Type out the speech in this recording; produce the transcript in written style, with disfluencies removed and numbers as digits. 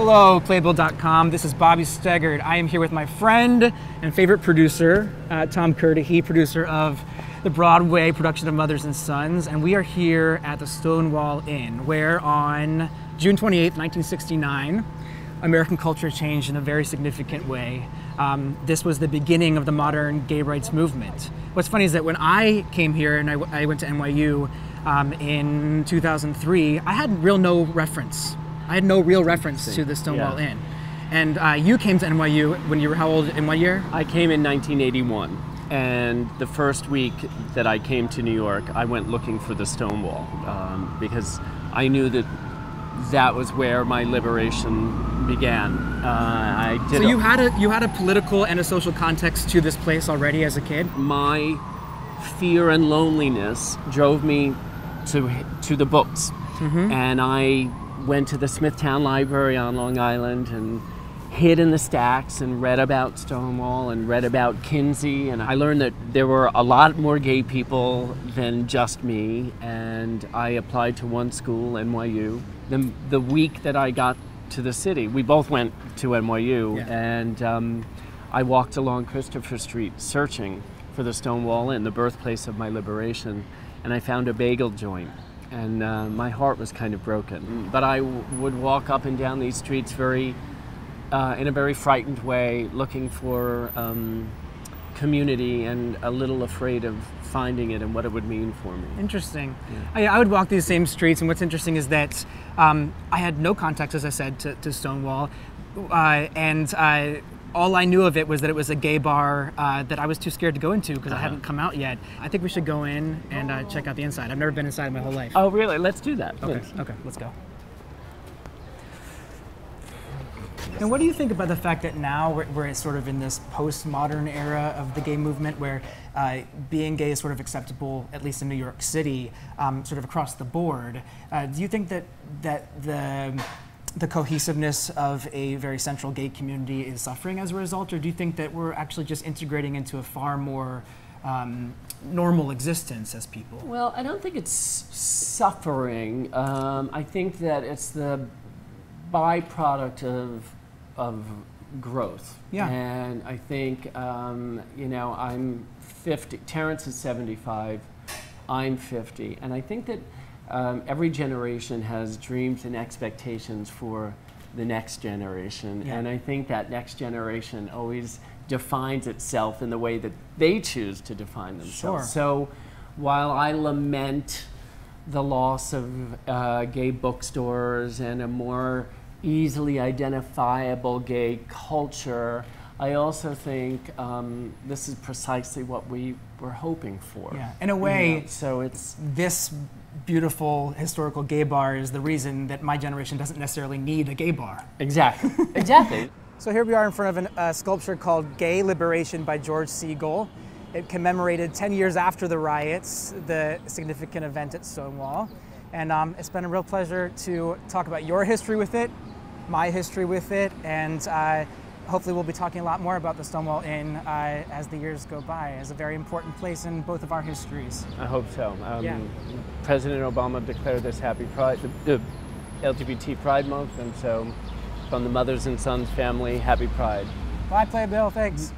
Hello, Playbill.com. This is Bobby Steggert. I am here with my friend and favorite producer, Tom Curtihy, producer of the Broadway production of Mothers and Sons, and we are here at the Stonewall Inn, where on June 28th, 1969, American culture changed in a very significant way. This was the beginning of the modern gay rights movement. What's funny is that when I came here and I went to NYU in 2003, I had no real reference to the Stonewall Inn. And you came to NYU when you were how old, in what year? I came in 1981, and the first week that I came to New York, I went looking for the Stonewall because I knew that was where my liberation began. So you had a political and a social context to this place already as a kid? My fear and loneliness drove me to the books, and I went to the Smithtown Library on Long Island and hid in the stacks and read about Stonewall and read about Kinsey, and I learned that there were a lot more gay people than just me, and I applied to one school, NYU. The week that I got to the city, we both went to NYU, and I walked along Christopher Street searching for the Stonewall Inn, the birthplace of my liberation, and I found a bagel joint. And my heart was kind of broken. But I would walk up and down these streets in a very frightened way, looking for community and a little afraid of finding it and what it would mean for me. Interesting. Yeah. I would walk these same streets, and what's interesting is that I had no context, as I said, to Stonewall, and all I knew of it was that it was a gay bar that I was too scared to go into because I hadn't come out yet. I think we should go in and check out the inside. I've never been inside my whole life. Oh, really? Let's do that. Okay, let's go. And what do you think about the fact that now we're sort of in this postmodern era of the gay movement where being gay is sort of acceptable, at least in New York City, sort of across the board? Do you think that the cohesiveness of a very central gay community is suffering as a result, or do you think that we're actually just integrating into a far more normal existence as people? Well, I don't think it's suffering. I think that it's the byproduct of growth. Yeah. And I think, I'm 50, Terrence is 75, I'm 50, and I think that every generation has dreams and expectations for the next generation, and I think that next generation always defines itself in the way that they choose to define themselves. Sure. So while I lament the loss of gay bookstores and a more easily identifiable gay culture, I also think this is precisely what we were hoping for. Yeah, in a way, so it's this beautiful historical gay bar is the reason that my generation doesn't necessarily need a gay bar. Exactly. Exactly. So here we are in front of a sculpture called Gay Liberation by George Segal. It commemorated 10 years after the riots, the significant event at Stonewall. And it's been a real pleasure to talk about your history with it, my history with it, and hopefully we'll be talking a lot more about the Stonewall Inn as the years go by, as a very important place in both of our histories. I hope so. President Obama declared this Happy Pride, the LGBT Pride Month, and so from the Mothers and Sons family, Happy Pride. Bye, Playbill. Thanks.